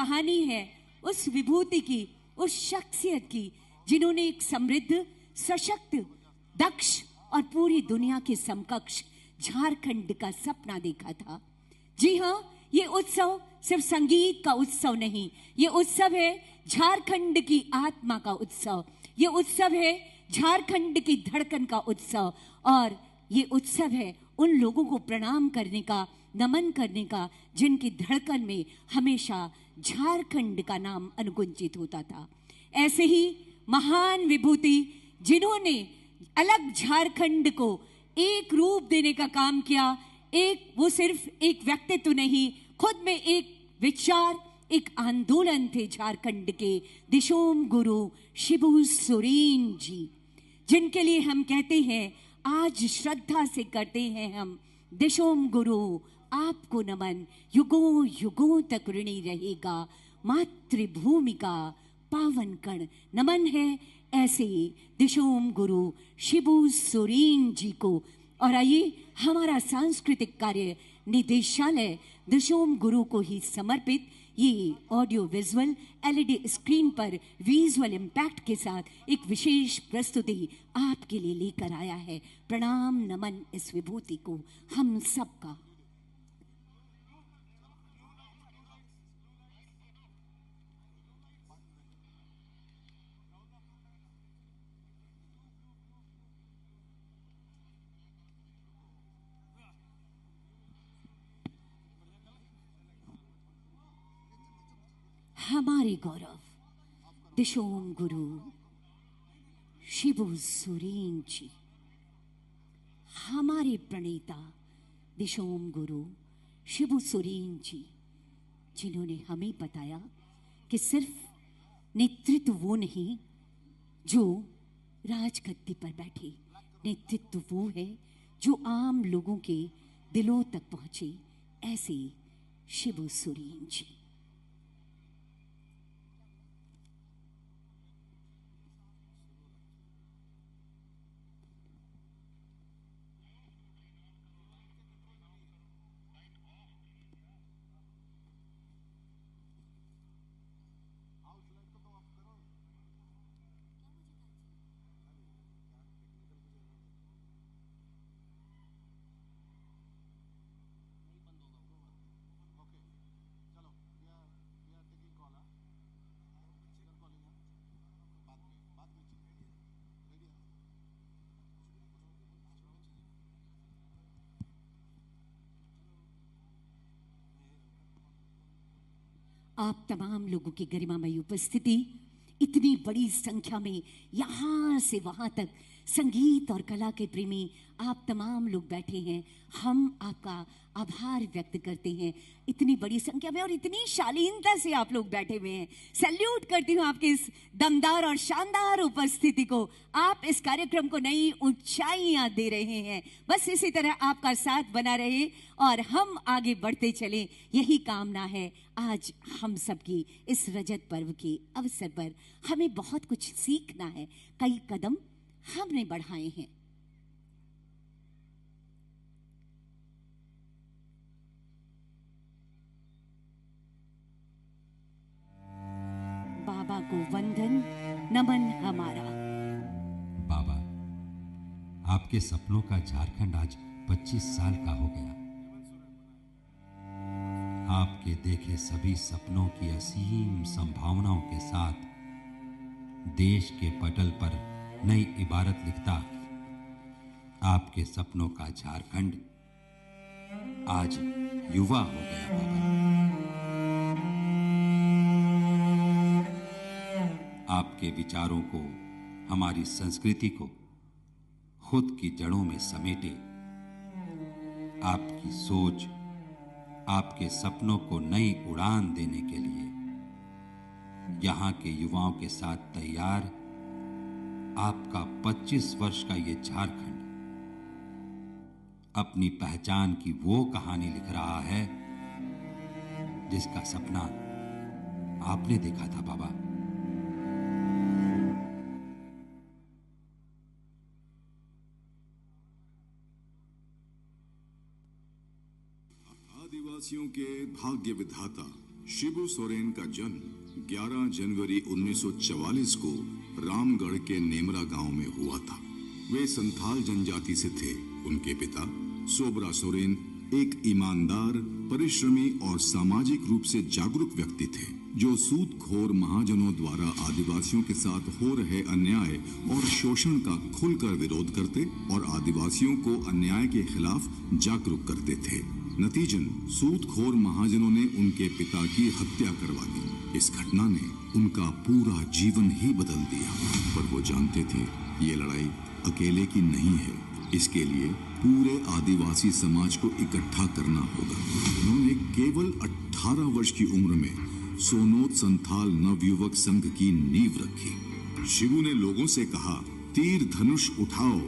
कहानी है उस विभूति की, उस शख्सियत की जिन्होंने एक समृद्ध, सशक्त, दक्ष और पूरी दुनिया के समकक्ष झारखंड का सपना देखा था। जी हाँ, ये उत्सव सिर्फ संगीत का उत्सव नहीं, ये उत्सव है झारखंड की आत्मा का उत्सव, ये उत्सव है झारखंड की धड़कन का उत्सव, और ये उत्सव है उन लोगों को प्रणाम करने का, नमन करने का, जिनकी धड़कन में हमेशा झारखंड का नाम अनुगुंजित होता था। ऐसे ही महान विभूति जिन्होंने अलग झारखंड को एक रूप देने का काम किया, वो सिर्फ एक व्यक्तित्व नहीं, खुद में एक विचार, एक आंदोलन थे झारखंड के दिशोम गुरु शिबू सोरेन जी, जिनके लिए हम कहते हैं, आज श्रद्धा से करते हैं हम, दिशोम गुरु आपको नमन, युगों युगों तक ऋणी रहेगा मातृभूमि का पावन कण। नमन है ऐसे दिशोम गुरु शिबू सोरेन जी को। और आइए, हमारा सांस्कृतिक कार्य निदेशालय दिशोम गुरु को ही समर्पित ये ऑडियो विजुअल एलईडी स्क्रीन पर विजुअल इम्पैक्ट के साथ एक विशेष प्रस्तुति आपके लिए लेकर आया है। प्रणाम नमन इस विभूति को हम सबका। हमारे गौरव दिशोम गुरु शिबू सोरेन जी, हमारे प्रणेता दिशोम गुरु शिबू सोरेन जी, जिन्होंने हमें बताया कि सिर्फ नेतृत्व वो नहीं जो राजगद्दी पर बैठे, नेतृत्व वो है जो आम लोगों के दिलों तक पहुंचे। ऐसे शिबू सोरेन जी। आप तमाम लोगों की गरिमामयी उपस्थिति, इतनी बड़ी संख्या में यहाँ से वहाँ तक संगीत और कला के प्रेमी आप तमाम लोग बैठे हैं, हम आपका आभार व्यक्त करते हैं। इतनी बड़ी संख्या में और इतनी शालीनता से आप लोग बैठे हुए हैं। सैल्यूट करती हूँ आपकी इस दमदार और शानदार उपस्थिति को। आप इस कार्यक्रम को नई ऊंचाइयां दे रहे हैं। बस इसी तरह आपका साथ बना रहे और हम आगे बढ़ते चलें, यही कामना है आज हम सबकी इस रजत पर्व के अवसर पर। हमें बहुत कुछ सीखना है, कई कदम हमने बढ़ाए हैं। बाबा को वंदन नमन हमारा। बाबा, आपके सपनों का झारखंड आज 25 साल का हो गया। आपके देखे सभी सपनों की असीम संभावनाओं के साथ देश के पटल पर नई इबारत लिखता आपके सपनों का झारखंड आज युवा हो गया। बाबा, आपके विचारों को, हमारी संस्कृति को खुद की जड़ों में समेटे, आपकी सोच आपके सपनों को नई उड़ान देने के लिए यहाँ के युवाओं के साथ तैयार आपका 25 वर्ष का ये झारखंड अपनी पहचान की वो कहानी लिख रहा है जिसका सपना आपने देखा था। बाबा, आदिवासियों के भाग्य विधाता शिबू सोरेन का जन्म 11 जनवरी 1944 को रामगढ़ के नेमरा गांव में हुआ था। वे संथाल जनजाति से थे। उनके पिता सोबरा सोरेन एक ईमानदार, परिश्रमी और सामाजिक रूप से जागरूक व्यक्ति थे, जो सूदखोर महाजनों द्वारा आदिवासियों के साथ हो रहे अन्याय और शोषण का खुलकर विरोध करते और आदिवासियों को अन्याय के खिलाफ जागरूक करते थे। नतीजन सूदखोर महाजनों ने उनके पिता की हत्या करवा दी। इस घटना ने उनका पूरा जीवन ही बदल दिया, पर वो जानते थे ये लड़ाई अकेले की नहीं है। इसके लिए पूरे आदिवासी समाज को इकट्ठा करना होगा। उन्होंने केवल 18 वर्ष की उम्र में सोनोत संथाल नवयुवक संघ की नींव रखी। शिबू ने लोगों से कहा, तीर धनुष उठाओ,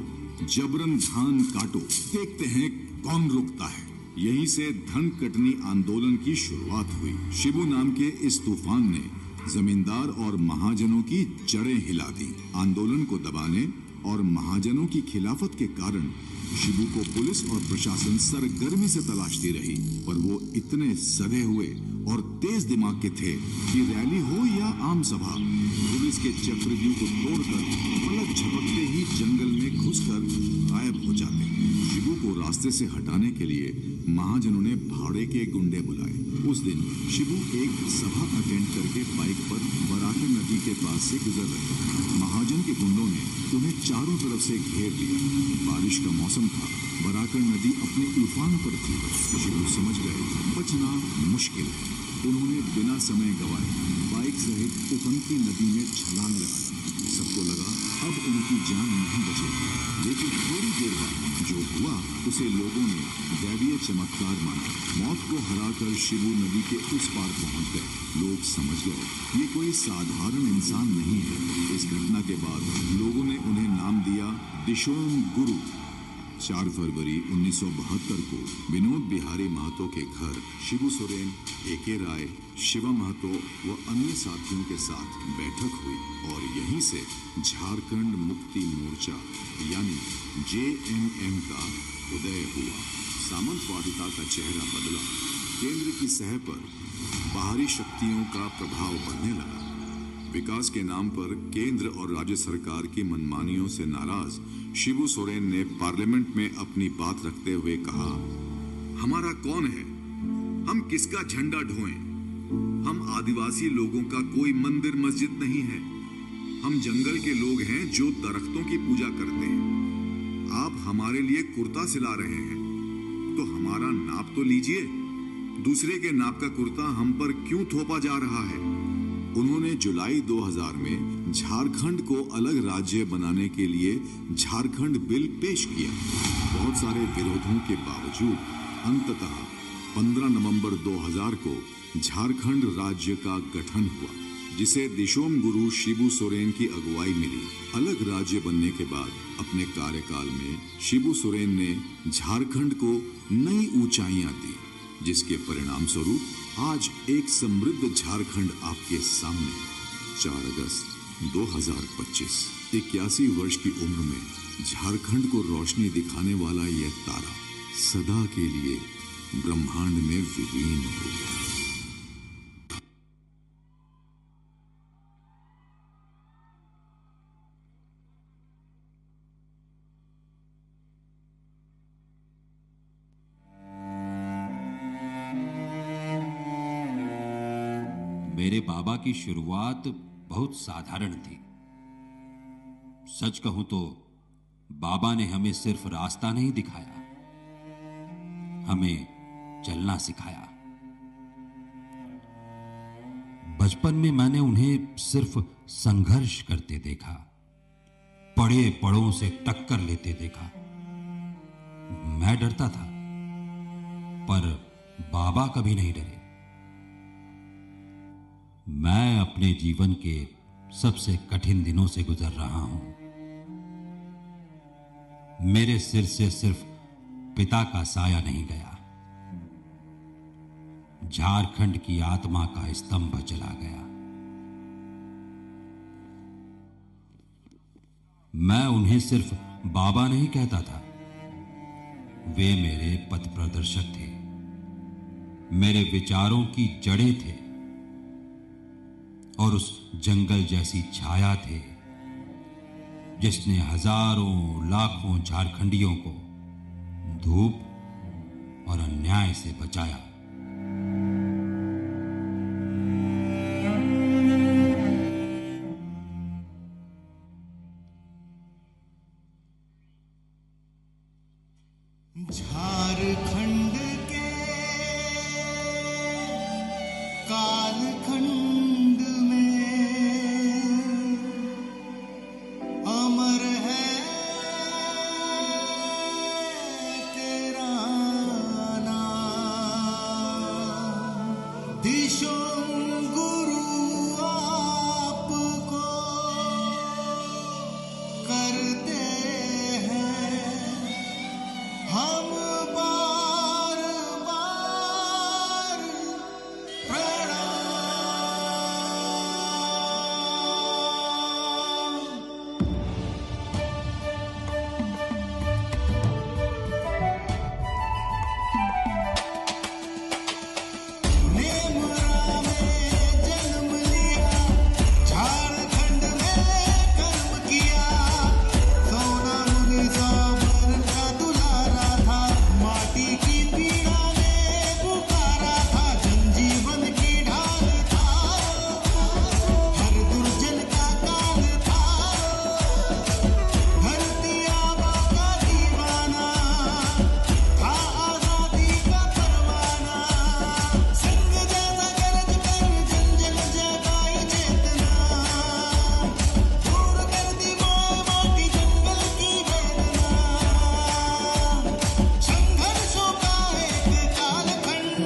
जबरन धान काटो, देखते हैं कौन रुकता है। यहीं से धन कटनी आंदोलन की शुरुआत हुई। शिबू नाम के इस तूफान ने जमींदार और महाजनों की जड़ें हिला दी। आंदोलन को दबाने और महाजनों की खिलाफत के कारण शिबू को पुलिस और प्रशासन सरगर्मी से तलाशती रही, पर वो इतने सधे हुए और तेज दिमाग के थे कि रैली हो या आम सभा, पुलिस के चक्रव्यूह को तोड़कर पलक झपकते ही जंगल में घुसकर गायब हो जाते। शिबू को रास्ते से हटाने के लिए महाजनों ने भाड़े के गुंडे बुलाए। उस दिन शिबू एक सभा अटेंड करके बाइक पर बराकर नदी के पास से गुजर रहे। महाजन के गुंडों ने उन्हें चारों तरफ से घेर लिया। बारिश का मौसम था, बराकर नदी अपने उफान पर थी। शिबू समझ गए बचना मुश्किल है। उन्होंने बिना समय गवाए बाइक सहित उफनती नदी में छलांग लगा दी। सबको लगा अब उनकी जान नहीं बचेगी, लेकिन थोड़ी देर बाद जो हुआ उसे लोगों ने दैवीय चमत्कार माना। मौत को हराकर शिबू नदी के उस पार पहुंच गए। लोग समझ गए ये कोई साधारण इंसान नहीं है। इस घटना के बाद लोगों ने उन्हें नाम दिया दिशोम गुरु। 4 फरवरी 1972 को विनोद बिहारी महतो के घर शिबू सोरेन, एके राय, शिवा महतो व अन्य साथियों के साथ बैठक हुई और यहीं से झारखंड मुक्ति मोर्चा यानी JMM का उदय हुआ। सामंतवादिता का चेहरा बदला। केंद्र की सह पर बाहरी शक्तियों का प्रभाव बढ़ने लगा। विकास के नाम पर केंद्र और राज्य सरकार की मनमानियों से नाराज शिबू सोरेन ने पार्लियामेंट में अपनी बात रखते हुए कहा, हमारा कौन है? हम किसका झंडा ढोएं? हम आदिवासी लोगों का कोई मंदिर मस्जिद नहीं है। हम जंगल के लोग हैं जो दरख्तों की पूजा करते हैं। आप हमारे लिए कुर्ता सिला रहे हैं तो हमारा नाप तो लीजिए। दूसरे के नाप का कुर्ता हम पर क्यों थोपा जा रहा है? उन्होंने जुलाई 2000 में झारखंड को अलग राज्य बनाने के लिए झारखंड बिल पेश किया। बहुत सारे विरोधों के बावजूद अंततः 15 नवंबर 2000 को झारखंड राज्य का गठन हुआ, जिसे दिशोम गुरु शिबू सोरेन की अगुवाई मिली। अलग राज्य बनने के बाद अपने कार्यकाल में शिबू सोरेन ने झारखंड को नई ऊंचाइयां दी, जिसके परिणाम स्वरूप आज एक समृद्ध झारखंड आपके सामने। 4 अगस्त 2025, 81 वर्ष की उम्र में झारखंड को रोशनी दिखाने वाला यह तारा सदा के लिए ब्रह्मांड में विलीन हो गया। मेरे बाबा की शुरुआत बहुत साधारण थी। सच कहूं तो बाबा ने हमें सिर्फ रास्ता नहीं दिखाया, हमें चलना सिखाया। बचपन में मैंने उन्हें सिर्फ संघर्ष करते देखा, बड़े बड़ों से टक्कर लेते देखा। मैं डरता था, पर बाबा कभी नहीं डरे। मैं अपने जीवन के सबसे कठिन दिनों से गुजर रहा हूं। मेरे सिर से सिर्फ पिता का साया नहीं गया, झारखंड की आत्मा का स्तंभ चला गया। मैं उन्हें सिर्फ बाबा नहीं कहता था, वे मेरे पथ प्रदर्शक थे, मेरे विचारों की जड़ें थे। और उस जंगल जैसी छाया थे जिसने हजारों लाखों झारखंडियों को धूप और अन्याय से बचाया। झारखंड के कालखंड में अमर है तेरा नाम। दिशों गुरु आपको करते हम बार बार प्रणाम। नेमरा में जन्म लिया, झारखंड में कर्म किया। सोना मुर्गा बन का दुलारा था, माटी की पीड़ा ने पुकारा था। जनजीवन की ढाल था, हर दुर्जन का काल था। धरती आबा का दीवाना था, आजादी का परवाना। संग जैसा गरज कर जन जन जगाई चेतना, दूर कर दी माए माटी जंगल की वेदना। संघर्षों का एक कालखंड।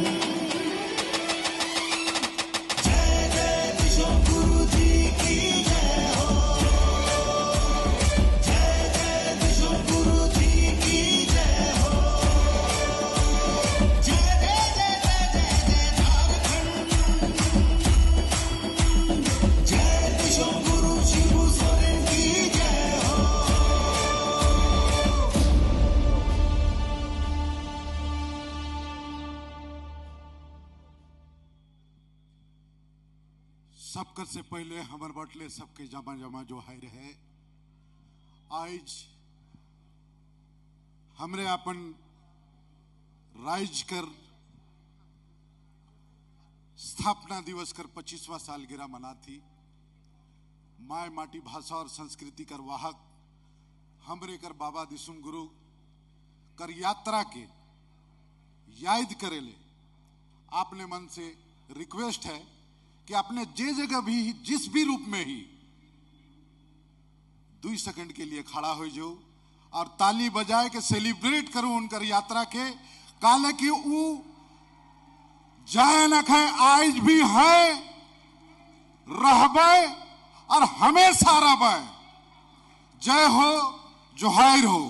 जय जय दिशो गुरु जी की जय हो। जय जय दिशो गुरु जी की जय हो। जय जय जय जय जय जय झारखंड। जय दिशो गुरु शिबू सोरेन की जय हो। सबकर से पहले हमर बटले सबके जमा जमा जो है रहे। आज हमरे अपन राइज कर स्थापना दिवस कर 25वां सालगिरह मना थी। माय माटी भाषा और संस्कृति कर वाहक हमरे कर बाबा दिसुम गुरु कर यात्रा के याद करेले। आपने मन से रिक्वेस्ट है कि आपने जे जगह भी जिस भी रूप में ही 2 सेकंड के लिए खड़ा हो जाओ और ताली बजाए के सेलिब्रेट करो उनकर यात्रा के। काले कि वो जाए न खे, आज भी है, रहबे और हमेशा रहबे। जय हो, जोहार हो।